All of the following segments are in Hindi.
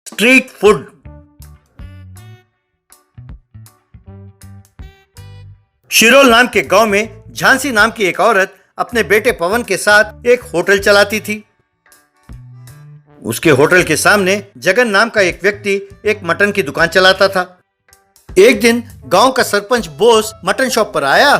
Street food. शिरोल नाम के गांव में झांसी नाम की एक औरत अपने बेटे पवन के साथ एक होटल चलाती थी। उसके होटल के सामने जगन नाम का एक व्यक्ति एक मटन की दुकान चलाता था। एक दिन गांव का सरपंच बोस मटन शॉप पर आया।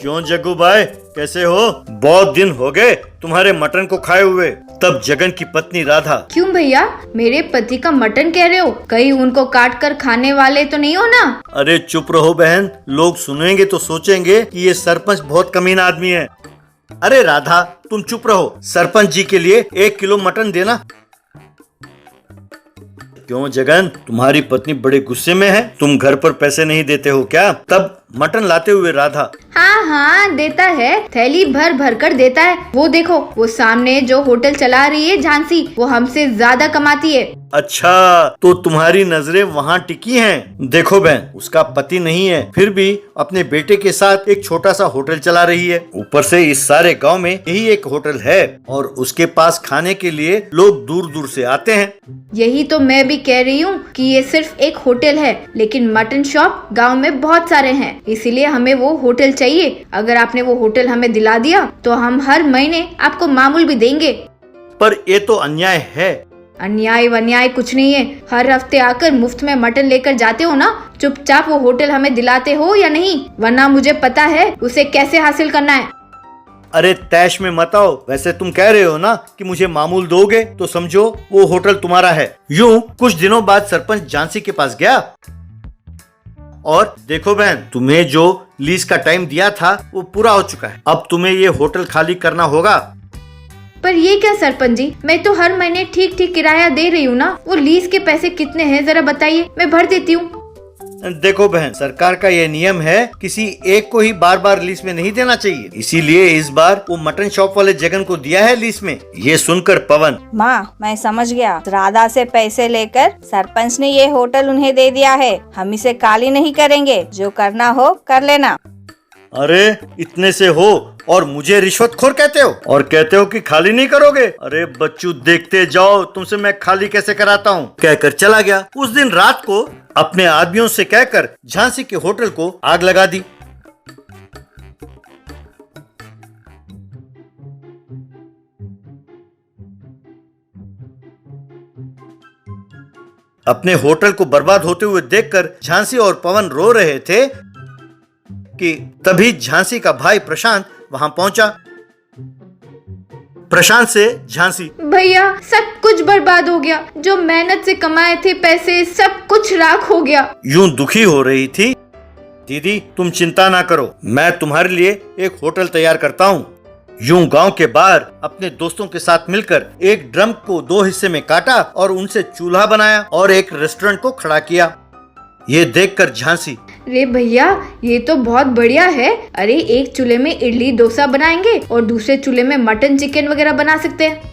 क्यों जग्गू भाई, कैसे हो? बहुत दिन हो गए तुम्हारे मटन को खाए हुए। तब जगन की पत्नी राधा, क्यों भैया, मेरे पति का मटन कह रहे हो? कहीं उनको काट कर खाने वाले तो नहीं हो ना? अरे चुप रहो बहन, लोग सुनेंगे तो सोचेंगे कि ये सरपंच बहुत कमीना आदमी है। अरे राधा, तुम चुप रहो। सरपंच जी के लिए 1 किलो मटन देना। क्यों जगन, तुम्हारी पत्नी बड़े गुस्से में है? तुम घर पर पैसे नहीं देते हो क्या? तब मटन लाते हुए राधा, हाँ हाँ देता है, थैली भर भर कर देता है। वो देखो, वो सामने जो होटल चला रही है झांसी, वो हमसे ज्यादा कमाती है। अच्छा, तो तुम्हारी नजरें वहाँ टिकी हैं। देखो बहन, उसका पति नहीं है, फिर भी अपने बेटे के साथ एक छोटा सा होटल चला रही है। ऊपर से इस सारे गांव में यही एक होटल है और उसके पास खाने के लिए लोग दूर दूर से आते हैं। यही तो मैं भी कह रही हूँ कि ये सिर्फ एक होटल है, लेकिन मटन शॉप गांव में बहुत सारे हैं, इसीलिए हमें वो होटल चाहिए। अगर आपने वो होटल हमें दिला दिया तो हम हर महीने आपको मामूल भी देंगे। पर ये तो अन्याय है। अन्याय वन्याय कुछ नहीं है। हर हफ्ते आकर मुफ्त में मटन लेकर जाते हो ना, चुपचाप वो होटल हमें दिलाते हो या नहीं? वरना मुझे पता है उसे कैसे हासिल करना है। अरे तैश में मत आओ। वैसे तुम कह रहे हो ना कि मुझे मामूल दोगे, तो समझो वो होटल तुम्हारा है। यूं कुछ दिनों बाद सरपंच झांसी के पास गया और देखो बहन, तुम्हें जो लीज का टाइम दिया था वो पूरा हो चुका है। अब तुम्हें ये होटल खाली करना होगा। पर ये क्या सरपंच जी, मैं तो हर महीने ठीक ठीक किराया दे रही हूँ ना। वो लीज के पैसे कितने हैं जरा बताइए, मैं भर देती हूँ। देखो बहन, सरकार का ये नियम है, किसी एक को ही बार बार लीज में नहीं देना चाहिए। इसीलिए इस बार वो मटन शॉप वाले जगन को दिया है लीज में। ये सुनकर पवन, माँ मैं समझ गया, राधा से पैसे लेकर सरपंच ने ये होटल उन्हें दे दिया है। हम इसे खाली नहीं करेंगे, जो करना हो कर लेना। अरे इतने से हो और मुझे रिश्वतखोर कहते हो और कहते हो कि खाली नहीं करोगे? अरे बच्चू, देखते जाओ तुमसे मैं खाली कैसे कराता हूँ। कहकर चला गया। उस दिन रात को अपने आदमियों से कहकर झांसी के होटल को आग लगा दी। अपने होटल को बर्बाद होते हुए देखकर झांसी और पवन रो रहे थे कि तभी झांसी का भाई प्रशांत वहां पहुंचा। प्रशांत से झांसी, भैया सब कुछ बर्बाद हो गया, जो मेहनत से कमाए थे पैसे सब कुछ राख हो गया। यूं दुखी हो रही थी। दीदी तुम चिंता ना करो, मैं तुम्हारे लिए एक होटल तैयार करता हूँ। यूं गांव के बाहर अपने दोस्तों के साथ मिलकर एक ड्रम को 2 हिस्से में काटा और उनसे चूल्हा बनाया और एक रेस्टोरेंट को खड़ा किया। ये देखकर झांसी, अरे भैया ये तो बहुत बढ़िया है। अरे एक चूल्हे में इडली डोसा बनाएंगे और दूसरे चूल्हे में मटन चिकन वगैरह बना सकते हैं।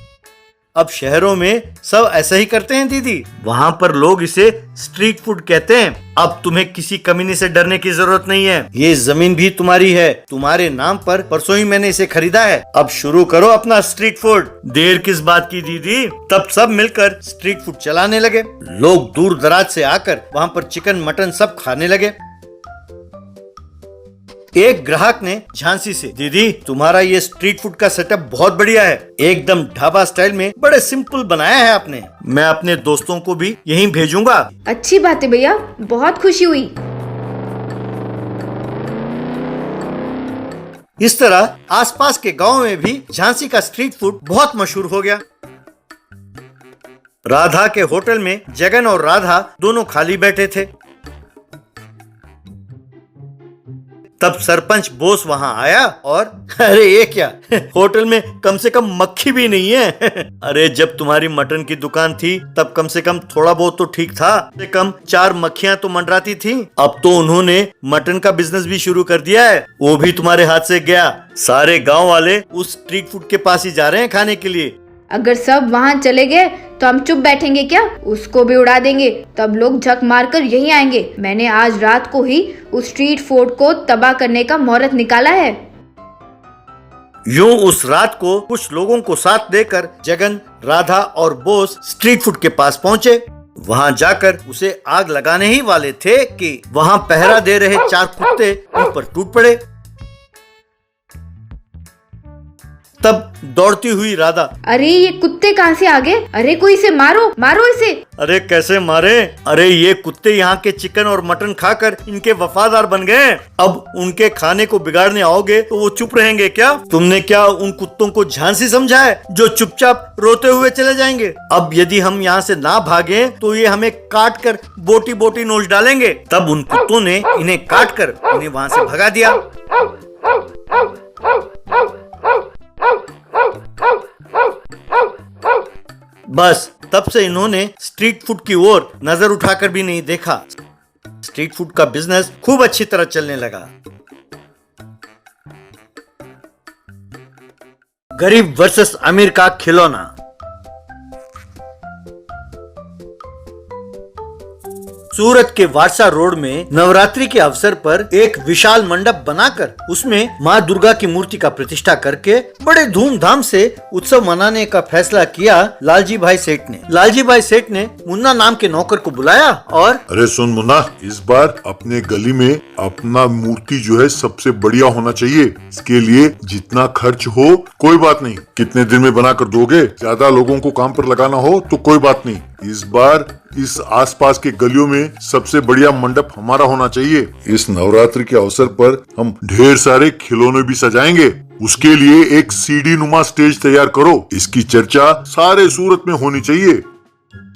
अब शहरों में सब ऐसा ही करते हैं दीदी। वहाँ पर लोग इसे स्ट्रीट फूड कहते हैं। अब तुम्हें किसी कमीने से डरने की जरूरत नहीं है। ये जमीन भी तुम्हारी है, तुम्हारे नाम पर परसों ही मैंने इसे खरीदा है। अब शुरू करो अपना स्ट्रीट फूड। देर किस बात की दीदी? तब सब मिलकर स्ट्रीट फूड चलाने लगे। लोग दूर दराज से आकर वहाँ पर चिकन मटन सब खाने लगे। एक ग्राहक ने झांसी से, दीदी तुम्हारा ये स्ट्रीट फूड का सेटअप बहुत बढ़िया है, एकदम ढाबा स्टाइल में बड़े सिंपल बनाया है आपने। मैं अपने दोस्तों को भी यहीं भेजूंगा। अच्छी बात है भैया, बहुत खुशी हुई। इस तरह आसपास के गांव में भी झांसी का स्ट्रीट फूड बहुत मशहूर हो गया। राधा के होटल में जगन और राधा दोनों खाली बैठे थे। तब सरपंच बोस वहां आया और अरे ये क्या, होटल में कम से कम मक्खी भी नहीं है। अरे जब तुम्हारी मटन की दुकान थी तब कम से कम थोड़ा बहुत तो ठीक था, कम से कम 4 मक्खियां तो मंडराती थी। अब तो उन्होंने मटन का बिजनेस भी शुरू कर दिया है, वो भी तुम्हारे हाथ से गया। सारे गांव वाले उस स्ट्रीट फूड के पास ही जा रहे हैं खाने के लिए। अगर सब वहाँ चले गए तो हम चुप बैठेंगे क्या? उसको भी उड़ा देंगे, तब लोग झक मारकर यहीं आएंगे। मैंने आज रात को ही उस स्ट्रीट फूड को तबाह करने का मुहूर्त निकाला है। यूं उस रात को कुछ लोगों को साथ देकर जगन राधा और बोस स्ट्रीट फूड के पास पहुंचे। वहां जाकर उसे आग लगाने ही वाले थे कि वहां पहरा दे रहे 4 कुत्ते उन पर टूट पड़े। तब दौड़ती हुई राधा, अरे ये कुत्ते कहाँ से आ गए? अरे कोई इसे मारो, मारो इसे। अरे कैसे मारे? अरे ये कुत्ते यहाँ के चिकन और मटन खाकर इनके वफादार बन गए। अब उनके खाने को बिगाड़ने आओगे तो वो चुप रहेंगे क्या? तुमने क्या उन कुत्तों को झांसी समझा है जो चुपचाप रोते हुए चले जाएंगे? अब यदि हम यहाँ से ना भागे तो ये हमें काट कर बोटी बोटी नोच डालेंगे। तब उन कुत्तों ने इन्हें काट कर इन्हें वहाँ से भगा दिया। बस तब से इन्होंने स्ट्रीट फूड की ओर नजर उठाकर भी नहीं देखा। स्ट्रीट फूड का बिजनेस खूब अच्छी तरह चलने लगा। गरीब वर्सेस अमीर का खिलौना। सूरत के वारसा रोड में नवरात्रि के अवसर पर एक विशाल मंडप बनाकर उसमें माँ दुर्गा की मूर्ति का प्रतिष्ठा करके बड़े धूमधाम से उत्सव मनाने का फैसला किया लालजी भाई सेठ ने। लालजी भाई सेठ ने मुन्ना नाम के नौकर को बुलाया और, अरे सुन मुन्ना, इस बार अपने गली में अपना मूर्ति जो है सबसे बढ़िया होना चाहिए। इसके लिए जितना खर्च हो कोई बात नहीं, कितने दिन में बना कर दोगे? ज्यादा लोगों को काम पर लगाना हो तो कोई बात नहीं। इस बार इस आसपास के गलियों में सबसे बढ़िया मंडप हमारा होना चाहिए। इस नवरात्रि के अवसर पर हम ढेर सारे खिलौने भी सजाएंगे। उसके लिए एक सीढ़ी नुमा स्टेज तैयार करो। इसकी चर्चा सारे सूरत में होनी चाहिए।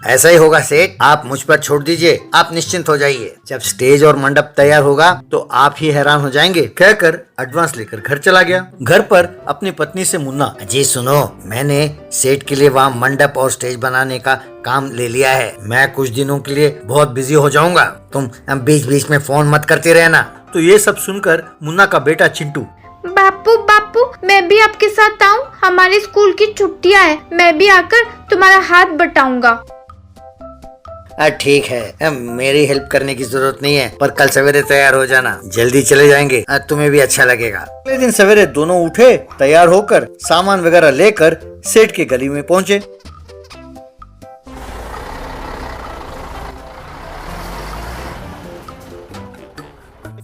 ऐसा ही होगा सेठ, आप मुझ पर छोड़ दीजिए, आप निश्चिंत हो जाइए। जब स्टेज और मंडप तैयार होगा तो आप ही हैरान हो जाएंगे, कहकर एडवांस लेकर घर चला गया। घर पर अपनी पत्नी से मुन्ना, जी सुनो, मैंने सेठ के लिए वहाँ मंडप और स्टेज बनाने का काम ले लिया है। मैं कुछ दिनों के लिए बहुत बिजी हो जाऊंगा, तुम बीच बीच में फोन मत करती रहना। तो ये सब सुनकर मुन्ना का बेटा चिंटू, बापू बापू मैं भी आपके साथ आऊँ? हमारे स्कूल की छुट्टियाँ है, मैं भी आकर तुम्हारा हाथ बटाऊंगा। ठीक है, मेरी हेल्प करने की जरूरत नहीं है, पर कल सवेरे तैयार हो जाना, जल्दी चले जाएंगे, तुम्हें भी अच्छा लगेगा। अगले दिन सवेरे दोनों उठे, तैयार होकर सामान वगैरह लेकर सेठ के गली में पहुंचे।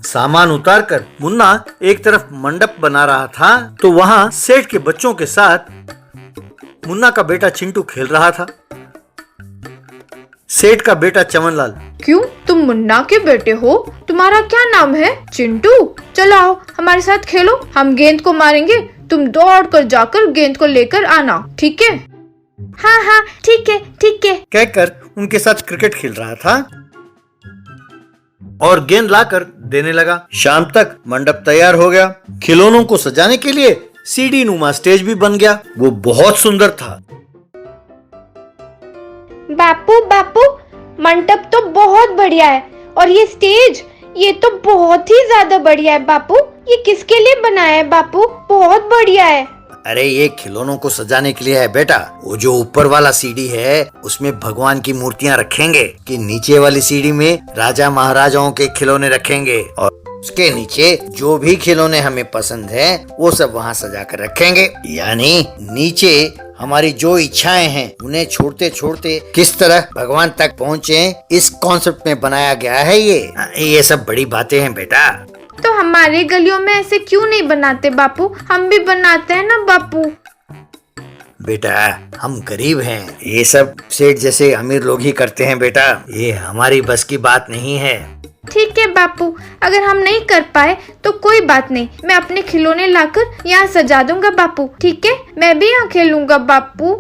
सामान उतारकर मुन्ना एक तरफ मंडप बना रहा था तो वहाँ सेठ के बच्चों के साथ मुन्ना का बेटा चिंटू खेल रहा था। सेठ का बेटा चमनलाल, क्यों तुम मुन्ना के बेटे हो? तुम्हारा क्या नाम है? चिंटू। चलो आओ हमारे साथ खेलो, हम गेंद को मारेंगे, तुम दौड़ कर जाकर गेंद को लेकर आना, ठीक है? हाँ हाँ ठीक है ठीक है, कहकर उनके साथ क्रिकेट खेल रहा था और गेंद लाकर देने लगा। शाम तक मंडप तैयार हो गया। खिलौनों को सजाने के लिए सीढ़ी नुमा स्टेज भी बन गया। वो बहुत सुंदर था। बापू बापू मंडप तो बहुत बढ़िया है और ये स्टेज, ये तो बहुत ही ज्यादा बढ़िया है बापू। ये किसके लिए बनाया है बापू? बहुत बढ़िया है। अरे ये खिलौनों को सजाने के लिए है बेटा। वो जो ऊपर वाला सीढ़ी है उसमें भगवान की मूर्तियाँ रखेंगे, कि नीचे वाली सीढ़ी में राजा महाराजाओं के खिलौने रखेंगे और उसके नीचे जो भी खिलौने हमें पसंद है वो सब वहाँ सजा कर रखेंगे। यानी नीचे हमारी जो इच्छाएं हैं उन्हें छोड़ते छोड़ते किस तरह भगवान तक पहुँचे, इस कॉन्सेप्ट में बनाया गया है। ये सब बड़ी बातें हैं बेटा। तो हमारे गलियों में ऐसे क्यों नहीं बनाते बापू? हम भी बनाते हैं ना बापू। बेटा हम गरीब हैं, ये सब सेठ जैसे अमीर लोग ही करते हैं बेटा, ये हमारी बस की बात नहीं है। ठीक है बापू, अगर हम नहीं कर पाए तो कोई बात नहीं, मैं अपने खिलौने लाकर यहाँ सजा दूंगा बापू, ठीक है? मैं भी यहाँ खेलूंगा बापू।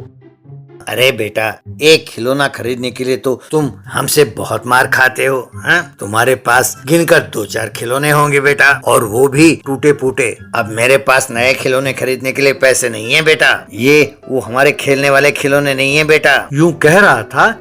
अरे बेटा, एक खिलौना खरीदने के लिए तो तुम हमसे बहुत मार खाते हो। हाँ? तुम्हारे पास गिनकर 2-4 खिलौने होंगे बेटा, और वो भी टूटे फूटे। अब मेरे पास नए खिलौने खरीदने के लिए पैसे नहीं है बेटा, ये वो हमारे खेलने वाले खिलौने नहीं है बेटा। यूं कह रहा था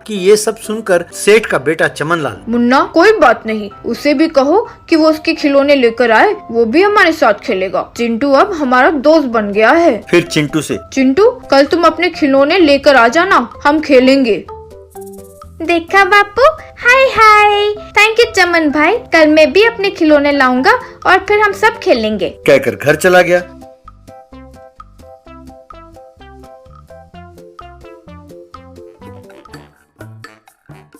कि ये सब सुनकर सेठ का बेटा चमनलाल, मुन्ना कोई बात नहीं, उसे भी कहो कि वो उसके खिलौने लेकर आए, वो भी हमारे साथ खेलेगा। चिंटू अब हमारा दोस्त बन गया है। फिर चिंटू से, चिंटू कल तुम अपने खिलौने लेकर आ जाना, हम खेलेंगे। देखा बापू, हाय हाय, थैंक यू चमन भाई, कल मैं भी अपने खिलौने लाऊंगा और फिर हम सब खेलेंगे, कहकर घर चला गया।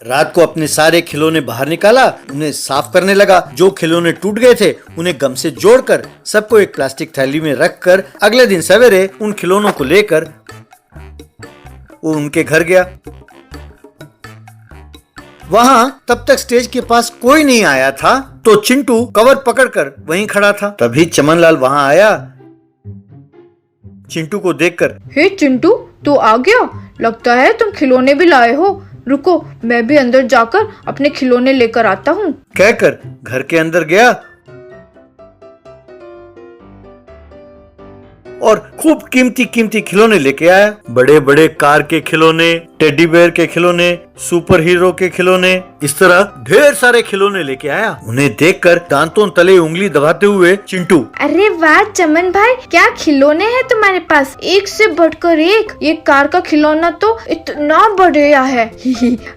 रात को अपने सारे खिलौने बाहर निकाला, उन्हें साफ करने लगा। जो खिलौने टूट गए थे उन्हें गम से जोड़कर सबको एक प्लास्टिक थैली में रखकर अगले दिन सवेरे उन खिलौनों को लेकर वो उनके घर गया। वहां तब तक स्टेज के पास कोई नहीं आया था, तो चिंटू कवर पकड़कर वहीं खड़ा था। तभी चमनलाल वहां आया। चिंटू को देखकर, हे चिंटू, तू आ गया? लगता है तुम खिलौने भी लाए हो। रुको, मैं भी अंदर जाकर अपने खिलौने लेकर आता हूँ। कहकर घर के अंदर गया और खूब कीमती कीमती खिलौने लेके आया। बड़े बड़े कार के खिलौने, टेडी बेयर के खिलौने, सुपर हीरो के खिलौने, इस तरह ढेर सारे खिलौने लेके आया। उन्हें देखकर दांतों तले उंगली दबाते हुए चिंटू, अरे वाह चमन भाई, क्या खिलौने हैं तुम्हारे पास, एक से बढ़कर एक। ये कार का खिलौना तो इतना बढ़िया है।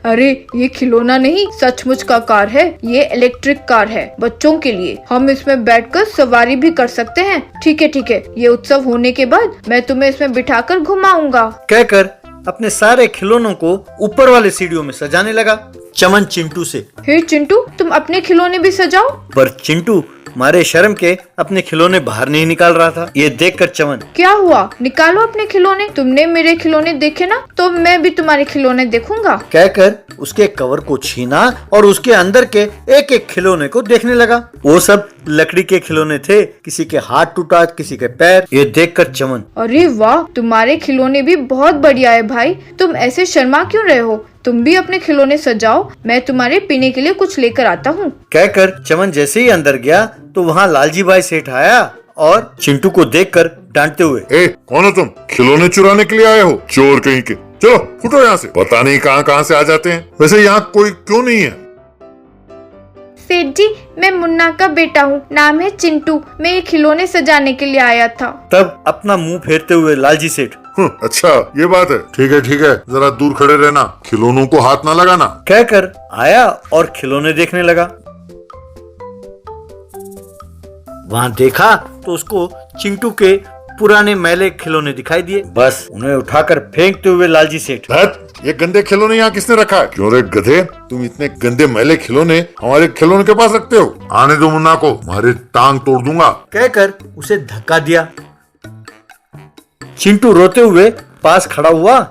अरे ये खिलौना नहीं, सचमुच का कार है। ये इलेक्ट्रिक कार है बच्चों के लिए। हम इसमें बैठकर सवारी भी कर सकते हैं। ठीक है, ये उत्सव होने के बाद मैं तुम्हें इसमें बिठाकर घुमाऊंगा। कहकर अपने सारे खिलौनों को ऊपर वाले सीढ़ियों में सजाने लगा। चमन चिंटू से, हे चिंटू, तुम अपने खिलौने भी सजाओ। पर चिंटू मारे शर्म के अपने खिलौने बाहर नहीं निकाल रहा था। ये देखकर चमन, क्या हुआ, निकालो अपने खिलौने। तुमने मेरे खिलौने देखे ना, तो मैं भी तुम्हारे खिलौने देखूंगा। कहकर उसके कवर को छीना और उसके अंदर के एक एक खिलौने को देखने लगा। वो सब लकड़ी के खिलौने थे, किसी के हाथ टूटा, किसी के पैर। ये देखकर चमन, अरे वाह, तुम्हारे खिलौने भी बहुत बढ़िया है भाई। तुम ऐसे शर्मा क्यों रहे हो? तुम भी अपने खिलौने सजाओ, मैं तुम्हारे पीने के लिए कुछ लेकर आता हूँ। कहकर चमन जैसे ही अंदर गया तो वहाँ लालजी भाई सेठ आया और चिंटू को देखकर डांटते हुए, ए, कौन हो तुम? खिलौने चुराने के लिए आए हो? चोर कहीं के। चलो फुटो यहाँ से। पता नहीं कहाँ से आ जाते हैं। वैसे यहाँ कोई क्यों नहीं है? सेठ जी, मैं मुन्ना का बेटा हूँ, नाम है चिंटू। मैं ये खिलौने सजाने के लिए आया था। तब अपना मुंह फेरते हुए लालजी सेठ, अच्छा ये बात है। ठीक है, जरा दूर खड़े रहना, खिलौनों को हाथ ना लगाना। कहकर आया और खिलौने देखने लगा। वहाँ देखा तो उसको चिंटू के पुराने मैले खिलौने दिखाई दिए। बस उन्हें उठाकर फेंकते हुए लालजी सेठ, ये गंदे खिलौने यहाँ किसने रखा है? क्यों रे गधे, तुम इतने गंदे मैले खिलौने हमारे खिलौने के पास रखते हो? आने दो मुन्ना को, हमारे टांग तोड़ दूंगा। कहकर उसे धक्का दिया। चिंटू रोते हुए पास खड़ा हुआ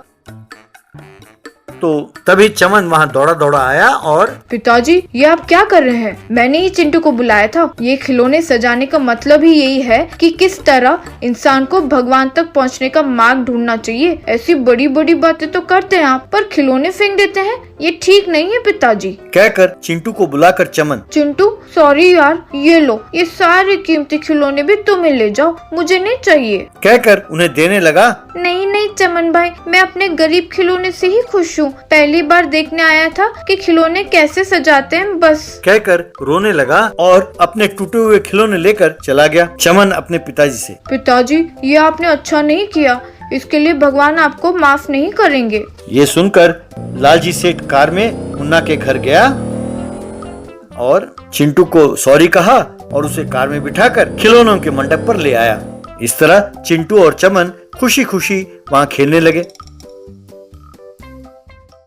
तो तभी चमन वहाँ दौड़ा दौड़ा आया और, पिताजी, ये आप क्या कर रहे हैं? मैंने ही चिंटू को बुलाया था। ये खिलौने सजाने का मतलब ही यही है कि किस तरह इंसान को भगवान तक पहुंचने का मार्ग ढूंढना चाहिए। ऐसी बड़ी बड़ी बातें तो करते हैं आप, पर खिलौने फेंक देते हैं। ये ठीक नहीं है पिताजी। कहकर चिंटू को बुलाकर चमन, चिंटू सॉरी यार, ये लो, ये सारे कीमती खिलौने भी तुम्हें ले जाओ, मुझे नहीं चाहिए। कहकर उन्हें देने लगा। नहीं चमन भाई, मैं अपने गरीब खिलौने से ही खुश हूँ। पहली बार देखने आया था कि खिलौने कैसे सजाते हैं, बस। कहकर रोने लगा और अपने टूटे हुए खिलौने लेकर चला गया। चमन अपने पिताजी से, पिताजी, ये आपने अच्छा नहीं किया, इसके लिए भगवान आपको माफ नहीं करेंगे। ये सुनकर लालजी सेठ कार में मुन्ना के घर गया और चिंटू को सॉरी कहा और उसे कार में बिठाकर खिलौनों के मंडप पर ले आया। इस तरह चिंटू और चमन खुशी खुशी वहाँ खेलने लगे।